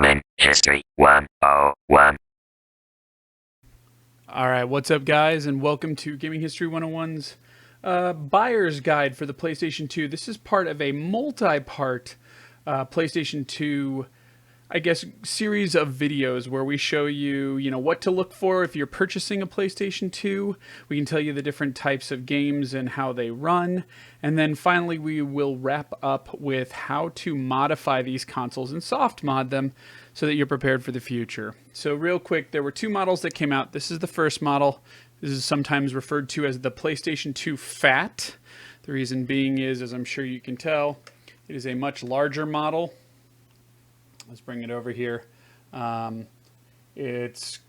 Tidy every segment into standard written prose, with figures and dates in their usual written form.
Gaming History 101. Alright, what's up guys, and welcome to Gaming History 101's buyer's guide for the PlayStation 2. This is part of a multi-part PlayStation 2, I guess, series of videos where we show you, what to look for if you're purchasing a PlayStation 2. We can tell you the different types of games and how they run. And then finally we will wrap up with how to modify these consoles and soft mod them so that you're prepared for the future. So real quick, there were two models that came out. This is the first model. This is sometimes referred to as the PlayStation 2 Fat. The reason being is, as I'm sure you can tell, it is a much larger model. Let's bring it over here. It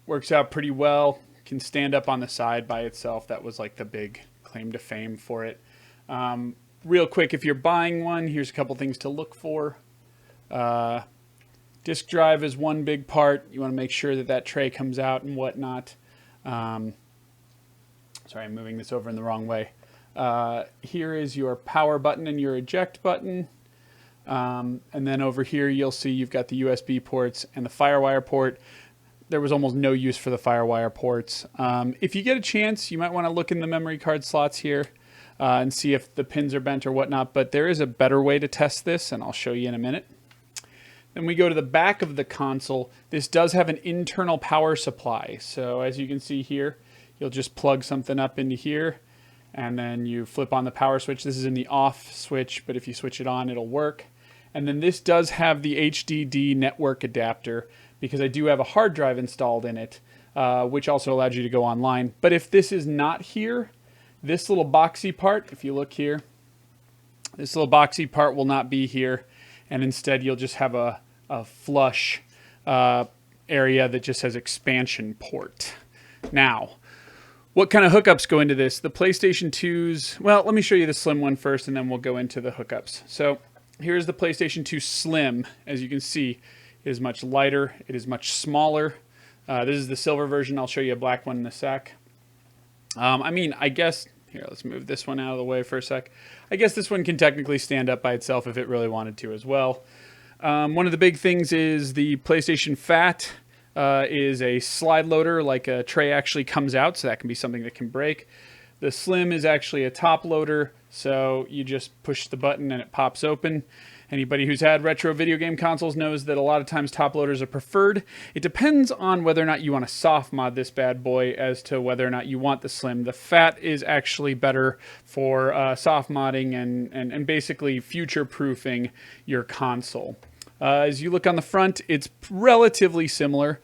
works out pretty well. Can stand up on the side by itself. That was like the big claim to fame for it. Real quick, if you're buying one, here's a couple things to look for. Disk drive is one big part. You want to make sure that that tray comes out and whatnot. Sorry, I'm moving this over in the wrong way. Here is your power button and your eject button. And then over here you'll see you've got the USB ports and the FireWire port. There was almost no use for the FireWire ports. If you get a chance, you might want to look in the memory card slots here and see if the pins are bent or whatnot, but there is a better way to test this, and I'll show you in a minute. Then we go to the back of the console. This does have an internal power supply. So as you can see here, you'll just plug something up into here, and then you flip on the power switch. This is in the off switch, but if you switch it on, it'll work. And then this does have the HDD network adapter, because I do have a hard drive installed in it, which also allows you to go online. But if this is not here, this little boxy part, if you look here, this little boxy part will not be here. And instead you'll just have a flush area that just has expansion port. Now, what kind of hookups go into this? The PlayStation 2's, well, let me show you the Slim one first, and then we'll go into the hookups. So here's the PlayStation 2 Slim. As you can see, it is much lighter. It is much smaller. This is the silver version. I'll show you a black one in a sec. I guess, here, let's move this one out of the way for a sec. I guess this one can technically stand up by itself if it really wanted to as well. One of the big things is the PlayStation Fat is a slide loader, like a tray actually comes out, so that can be something that can break. The Slim is actually a top loader, so you just push the button and it pops open. Anybody who's had retro video game consoles knows that a lot of times top loaders are preferred. It depends on whether or not you want to soft mod this bad boy as to whether or not you want the Slim. The Fat is actually better for soft modding and basically future-proofing your console. As you look on the front, it's relatively similar.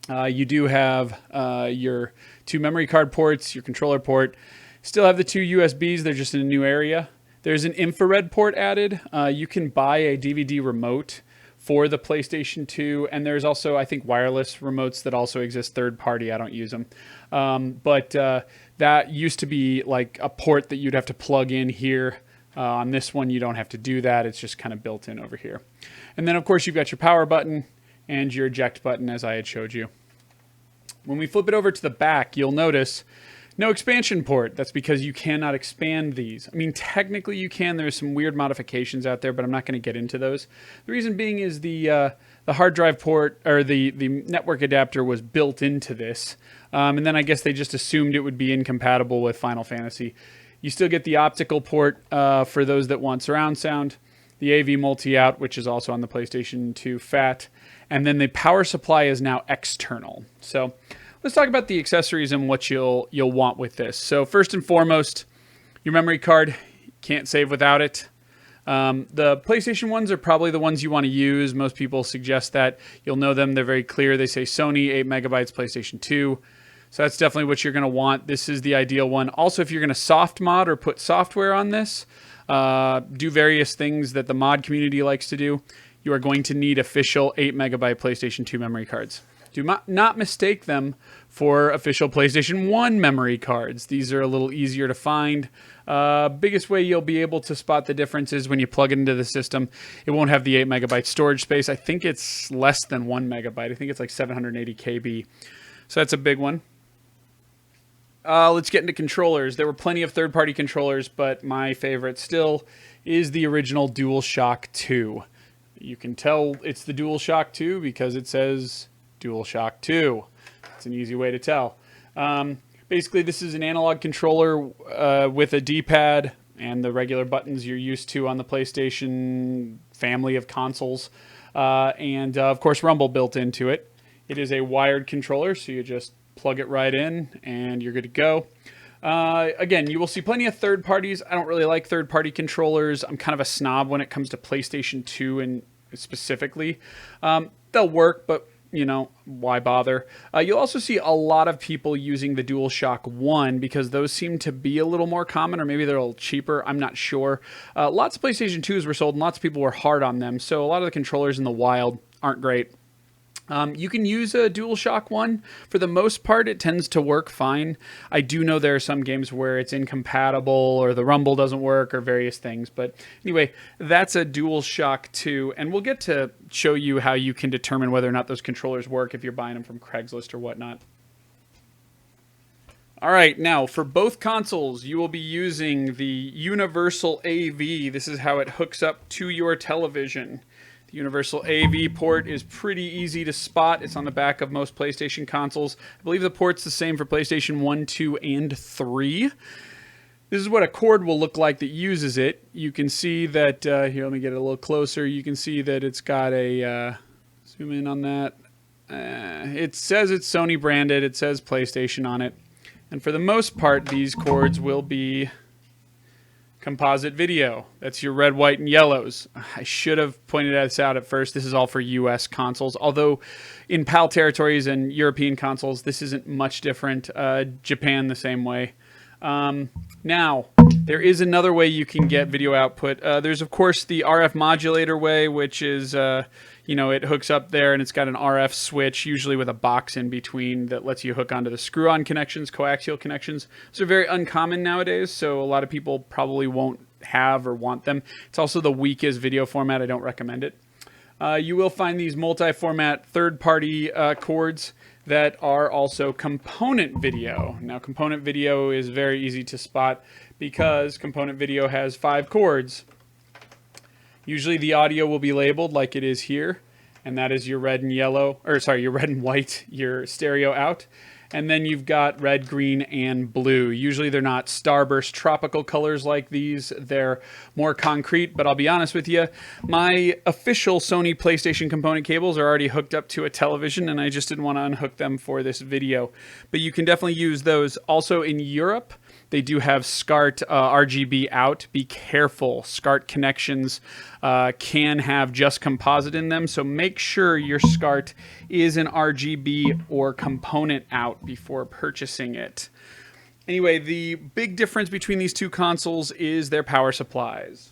You do have your two memory card ports, your controller port. Still have the two USBs, they're just in a new area. There's an infrared port added. You can buy a DVD remote for the PlayStation 2, and there's also, I think, wireless remotes that also exist third party. I don't use them. But that used to be like a port that you'd have to plug in here. On this one, you don't have to do that. It's just kind of built in over here. And then, of course, you've got your power button and your eject button, as I had showed you. When we flip it over to the back, you'll notice no expansion port. That's because you cannot expand these. I mean, technically you can. There's some weird modifications out there, but I'm not going to get into those. The reason being is the hard drive port, or the network adapter, was built into this. And then I guess they just assumed it would be incompatible with Final Fantasy. You still get the optical port for those that want surround sound, the AV multi-out, which is also on the PlayStation 2 Fat, and then the power supply is now external. So let's talk about the accessories and what you'll want with this. So first and foremost, your memory card. Can't save without it. The PlayStation ones are probably the ones you want to use. Most people suggest that. You'll know them. They're very clear. They say Sony, 8 megabytes, PlayStation 2. So that's definitely what you're going to want. This is the ideal one. Also, if you're going to soft mod or put software on this, do various things that the mod community likes to do, you are going to need official 8 megabyte PlayStation 2 memory cards. Do not mistake them for official PlayStation 1 memory cards. These are a little easier to find. Biggest way you'll be able to spot the difference is when you plug it into the system. It won't have the 8 megabyte storage space. I think it's less than 1 megabyte. I think it's like 780 KB. So that's a big one. Let's get into controllers. There were plenty of third-party controllers, but my favorite still is the original DualShock 2. You can tell it's the DualShock 2 because it says DualShock 2. It's an easy way to tell. Basically, this is an analog controller with a D-pad and the regular buttons you're used to on the PlayStation family of consoles. And of course, Rumble built into it. It is a wired controller, so you just plug it right in and you're good to go. Again, you will see plenty of third parties. I don't really like third party controllers. I'm kind of a snob when it comes to PlayStation 2 and specifically. They'll work, but you know, why bother? You'll also see a lot of people using the DualShock 1 because those seem to be a little more common, or maybe they're a little cheaper. I'm not sure. Lots of PlayStation 2s were sold and lots of people were hard on them. So a lot of the controllers in the wild aren't great. You can use a DualShock 1. For the most part, it tends to work fine. I do know there are some games where it's incompatible or the rumble doesn't work or various things. But anyway, that's a DualShock 2. And we'll get to show you how you can determine whether or not those controllers work if you're buying them from Craigslist or whatnot. All right, now for both consoles, you will be using the Universal AV. This is how it hooks up to your television. The Universal AV port is pretty easy to spot. It's on the back of most PlayStation consoles. I believe the port's the same for PlayStation 1, 2, and 3. This is what a cord will look like that uses it. You can see that, here, let me get it a little closer. You can see that it's got a, zoom in on that. It says it's Sony branded. It says PlayStation on it. And for the most part, these cords will be composite video. That's your red, white, and yellows. I should have pointed this out at first. This is all for US consoles. Although in PAL territories and European consoles, this isn't much different. Japan the same way. Now, there is another way you can get video output. There's, of course, the RF modulator way, which is, you know, it hooks up there and it's got an RF switch, usually with a box in between that lets you hook onto the screw-on connections, coaxial connections. Those are very uncommon nowadays, so a lot of people probably won't have or want them. It's also the weakest video format. I don't recommend it. You will find these multi-format third-party cords that are also component video. Now, component video is very easy to spot because component video has 5 cords. Usually the audio will be labeled like it is here, and that is your red and yellow, or sorry, your red and white, your stereo out. And then you've got red, green, and blue. Usually they're not starburst tropical colors like these. They're more concrete, but I'll be honest with you, my official Sony PlayStation component cables are already hooked up to a television, and I just didn't want to unhook them for this video. But you can definitely use those. Also in Europe, they do have SCART RGB out. Be careful. SCART connections can have just composite in them, so make sure your SCART is an RGB or component out before purchasing it. Anyway, the big difference between these two consoles is their power supplies.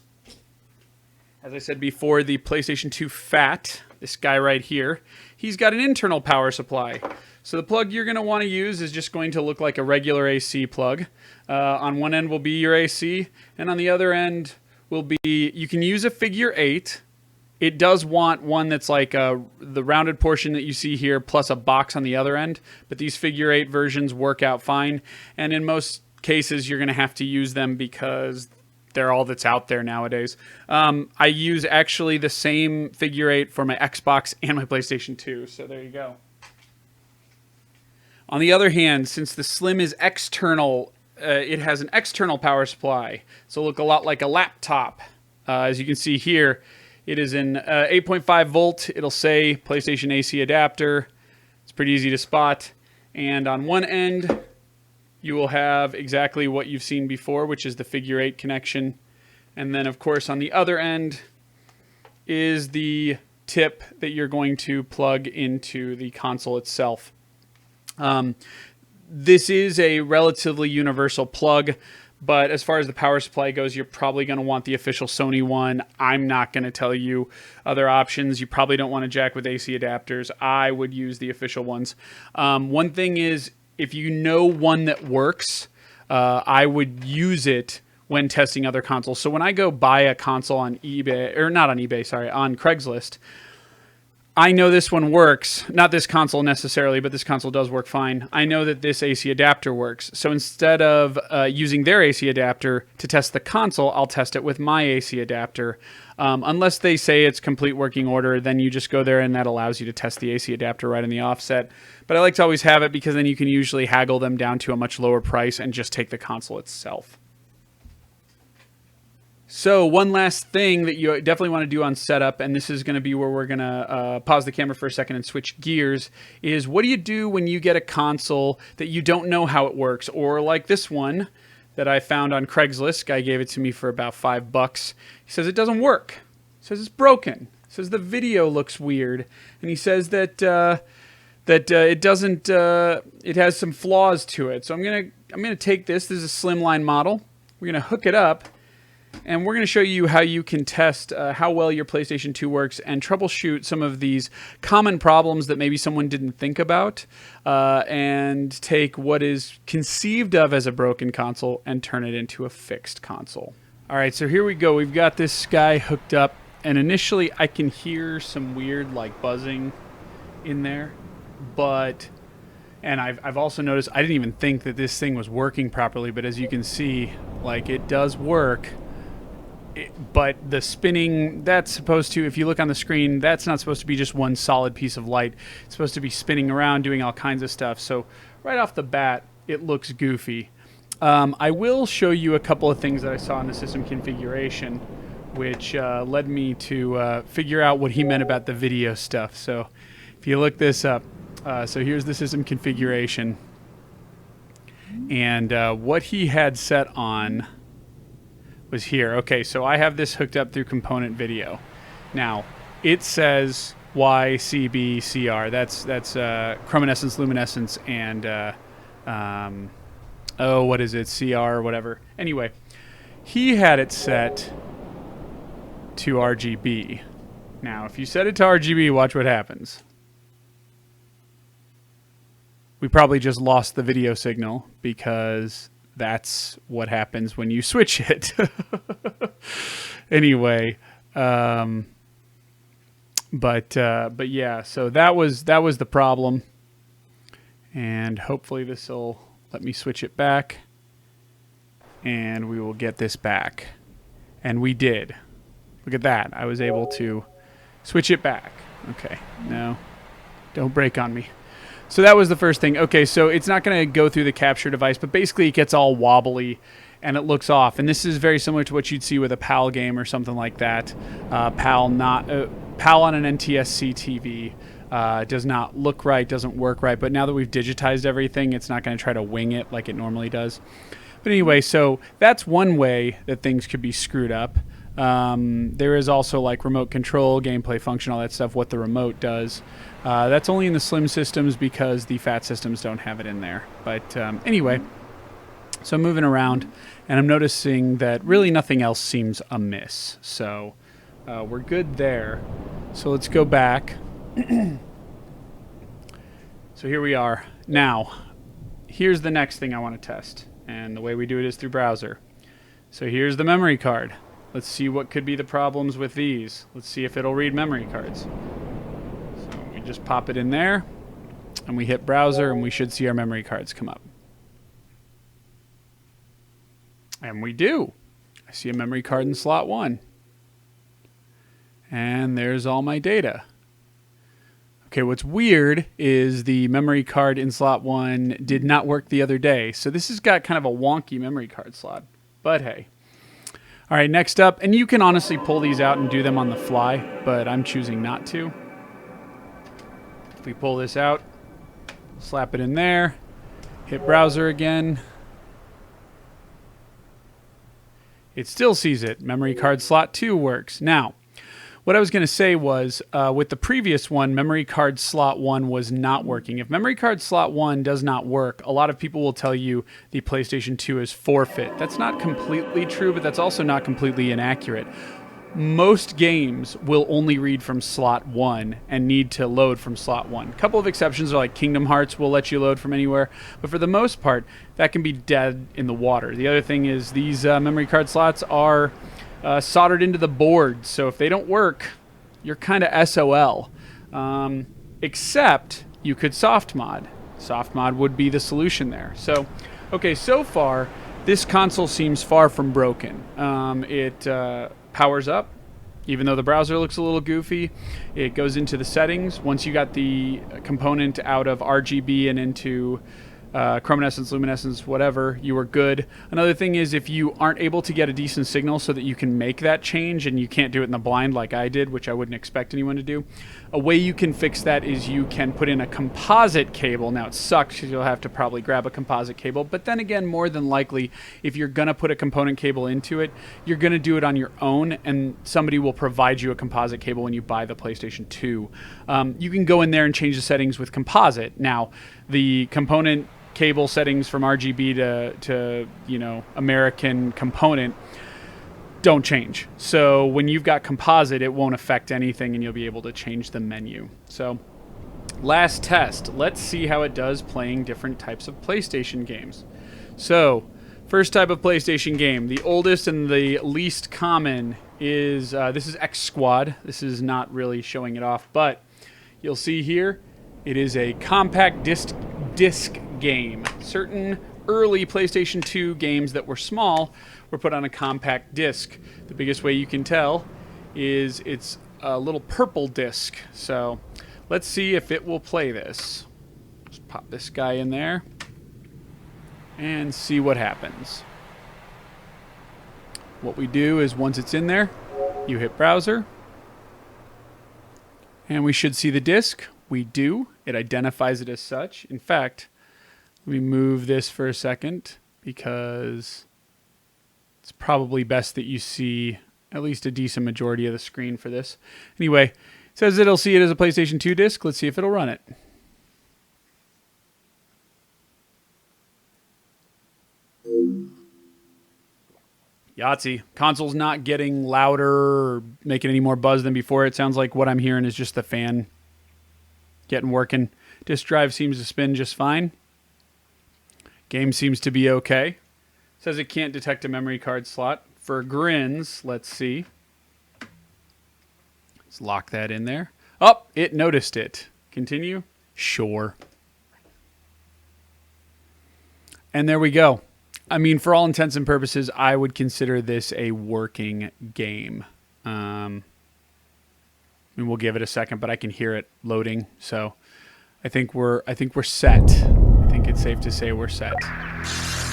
As I said before, the PlayStation 2 Fat, this guy right here, he's got an internal power supply. So the plug you're going to want to use is just going to look like a regular AC plug. On one end will be your AC, and on the other end will be, you can use a figure 8. It does want one that's like the rounded portion that you see here plus a box on the other end, but these figure 8 versions work out fine, and in most cases you're going to have to use them because they're all that's out there nowadays. I use actually the same figure 8 for my Xbox and my PlayStation 2, so there you go. On the other hand, since the Slim is external, it has an external power supply. So it'll look a lot like a laptop. As you can see here, it is an 8.5 volt. It'll say PlayStation AC adapter. It's pretty easy to spot. And on one end, you will have exactly what you've seen before, which is the figure 8 connection. And then, of course, on the other end is the tip that you're going to plug into the console itself. This is a relatively universal plug, but as far as the power supply goes, you're probably going to want the official Sony one. I'm not going to tell you other options. You probably don't want to jack with AC adapters. I would use the official ones. One thing is, if you know one that works, I would use it when testing other consoles. So when I go buy a console on eBay, or not on eBay, sorry, on Craigslist, I know this one works. Not this console necessarily, but this console does work fine. I know that this AC adapter works. So instead of using their AC adapter to test the console, I'll test it with my AC adapter. Unless they say it's complete working order, then you just go there and that allows you to test the AC adapter right in the offset. But I like to always have it because then you can usually haggle them down to a much lower price and just take the console itself. So one last thing that you definitely want to do on setup, and this is going to be where we're going to pause the camera for a second and switch gears, is what do you do when you get a console that you don't know how it works? Or like this one that I found on Craigslist. Guy gave it to me for about $5. He says it doesn't work. He says it's broken. He says the video looks weird. And he says that it doesn't, it has some flaws to it. So I'm gonna take this. This is a slimline model. We're going to hook it up. And we're going to show you how you can test how well your PlayStation 2 works and troubleshoot some of these common problems that maybe someone didn't think about, and take what is conceived of as a broken console and turn it into a fixed console. All right, so here we go. We've got this guy hooked up, and initially I can hear some weird like buzzing in there, and I've also noticed I didn't even think that this thing was working properly, but as you can see, like it does work. But the spinning, that's supposed to, if you look on the screen, that's not supposed to be just one solid piece of light. It's supposed to be spinning around, doing all kinds of stuff. So right off the bat, it looks goofy. I will show you a couple of things that I saw in the system configuration, which led me to figure out what he meant about the video stuff. So if you look this up, so here's the system configuration. And what he had set on was here. Okay, so I have this hooked up through component video. Now, it says YCBCR. That's chrominescence, luminescence, and what is it? CR or whatever. Anyway, he had it set to RGB. Now, if you set it to RGB, watch what happens. We probably just lost the video signal because that's what happens when you switch it. Anyway, but yeah, so that was the problem, and hopefully this will let me switch it back, and we will get this back, and we did. Look at that! I was able to switch it back. Okay, no, don't break on me. So that was the first thing. Okay, so it's not going to go through the capture device, but basically it gets all wobbly and it looks off. And this is very similar to what you'd see with a PAL game or something like that. PAL on an NTSC TV does not look right, doesn't work right. But now that we've digitized everything, it's not going to try to wing it like it normally does. But anyway, so that's one way that things could be screwed up. There is also like remote control, gameplay function, all that stuff, what the remote does. That's only in the Slim systems because the Fat systems don't have it in there. But anyway, so moving around, and I'm noticing that really nothing else seems amiss. So we're good there. So let's go back. So here we are. Now, here's the next thing I want to test. And the way we do it is through browser. So here's the memory card. Let's see what could be the problems with these. Let's see if it'll read memory cards. So we just pop it in there, and we hit browser, and we should see our memory cards come up. And we do. I see a memory card in slot 1. And there's all my data. Okay, what's weird is the memory card in slot 1 did not work the other day. So this has got kind of a wonky memory card slot. But hey. All right, next up, and you can honestly pull these out and do them on the fly, but I'm choosing not to. If we pull this out, slap it in there, hit browser again. It still sees it. Memory card slot 2 works. Now, what I was going to say was, with the previous one, memory card slot 1 was not working. If memory card slot 1 does not work, a lot of people will tell you the PlayStation 2 is forfeit. That's not completely true, but that's also not completely inaccurate. Most games will only read from slot 1 and need to load from slot 1. A couple of exceptions are like Kingdom Hearts will let you load from anywhere, but for the most part, that can be dead in the water. The other thing is these memory card slots are soldered into the board, so if they don't work, you're kind of SOL. Except you could soft mod. Soft mod would be the solution there. So, okay, so far, this console seems far from broken. It powers up, even though the browser looks a little goofy. It goes into the settings. Once you got the component out of RGB and into chrominescence, luminescence, whatever, you were good. Another thing is if you aren't able to get a decent signal so that you can make that change and you can't do it in the blind like I did, which I wouldn't expect anyone to do, a way you can fix that is you can put in a composite cable. Now it sucks because you'll have to probably grab a composite cable, but then again, more than likely, if you're going to put a component cable into it, you're going to do it on your own and somebody will provide you a composite cable when you buy the PlayStation 2. You can go in there and change the settings with composite. Now, the component cable settings from RGB to American component don't change. So when you've got composite, it won't affect anything and you'll be able to change the menu. So last test, let's see how it does playing different types of PlayStation games. So first type of PlayStation game, the oldest and the least common is, this is X Squad. This is not really showing it off, but you'll see here, it is a compact disc game. Certain early PlayStation 2 games that were small were put on a compact disc. The biggest way you can tell is it's a little purple disc. So let's see if it will play this. Just pop this guy in there and see what happens. What we do is once it's in there, you hit browser and we should see the disc. We do. It identifies it as such. In fact, let me move this for a second because it's probably best that you see at least a decent majority of the screen for this. Anyway, it says it'll see it as a PlayStation 2 disc. Let's see if it'll run it. Yahtzee. Console's not getting louder or making any more buzz than before. It sounds like what I'm hearing is just the fan getting working. Disk drive seems to spin just fine. Game seems to be okay. Says it can't detect a memory card slot. For grins, let's see. Let's lock that in there. Oh, it noticed it. Continue. Sure. And there we go. I mean, for all intents and purposes, I would consider this a working game. I mean, we'll give it a second, but I can hear it loading. So I think we're set. I think it's safe to say we're set.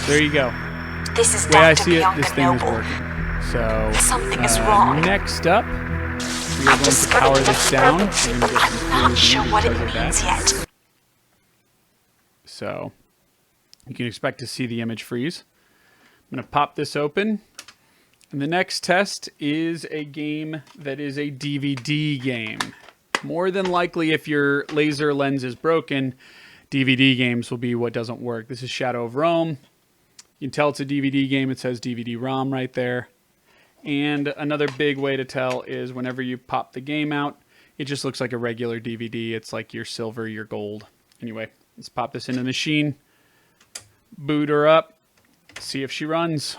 There you go. This is The way I Dr. see it, Bianca this thing is Noble. working. So Something is wrong. next up, we are going to Discovered power the this down. frequency, We're but gonna get some I'm not freezing sure what it because of that. means yet. So you can expect to see the image freeze. I'm going to pop this open. And the next test is a game that is a DVD game. More than likely, if your laser lens is broken, DVD games will be what doesn't work. This is Shadow of Rome. You can tell it's a DVD game. It says DVD-ROM right there. And another big way to tell is whenever you pop the game out, it just looks like a regular DVD. It's like your silver, your gold. Anyway, let's pop this in the machine. Boot her up. See if she runs.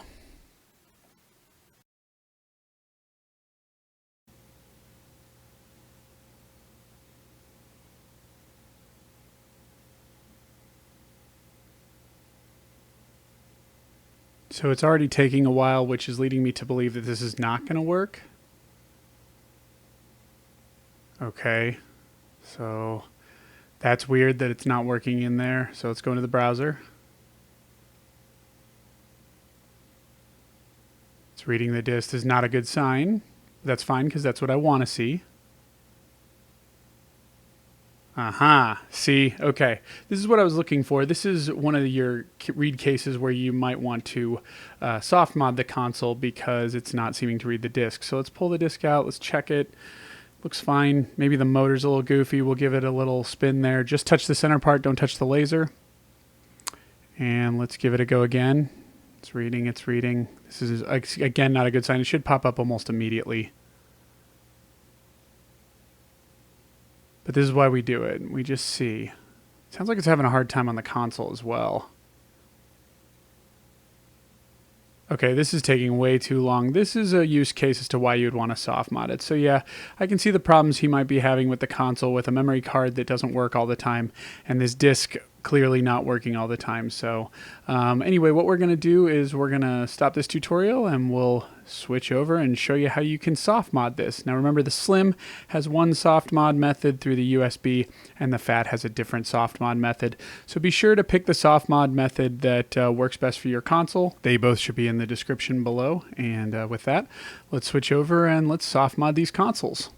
So it's already taking a while, which is leading me to believe that this is not going to work. Okay. So that's weird that it's not working in there. So let's go into the browser. It's reading the disk is not a good sign. That's fine because that's what I want to see. Aha. See, okay. This is what I was looking for. This is one of your read cases where you might want to soft mod the console because it's not seeming to read the disk. So let's pull the disk out. Let's check it. Looks fine. Maybe the motor's a little goofy. We'll give it a little spin there. Just touch the center part. Don't touch the laser. And let's give it a go again. It's reading. It's reading. This is, again, not a good sign. It should pop up almost immediately. But this is why we do it. We just see. Sounds like it's having a hard time on the console as well. Okay, this is taking way too long. This is a use case as to why you'd want to soft mod it. So yeah, I can see the problems he might be having with the console with a memory card that doesn't work all the time and this disc clearly not working all the time. So anyway, what we're going to do is we're going to stop this tutorial and we'll switch over and show you how you can soft mod this. Now remember, the Slim has one soft mod method through the USB and the Fat has a different soft mod method. So be sure to pick the soft mod method that works best for your console. They both should be in the description below. And with that, let's switch over and let's soft mod these consoles.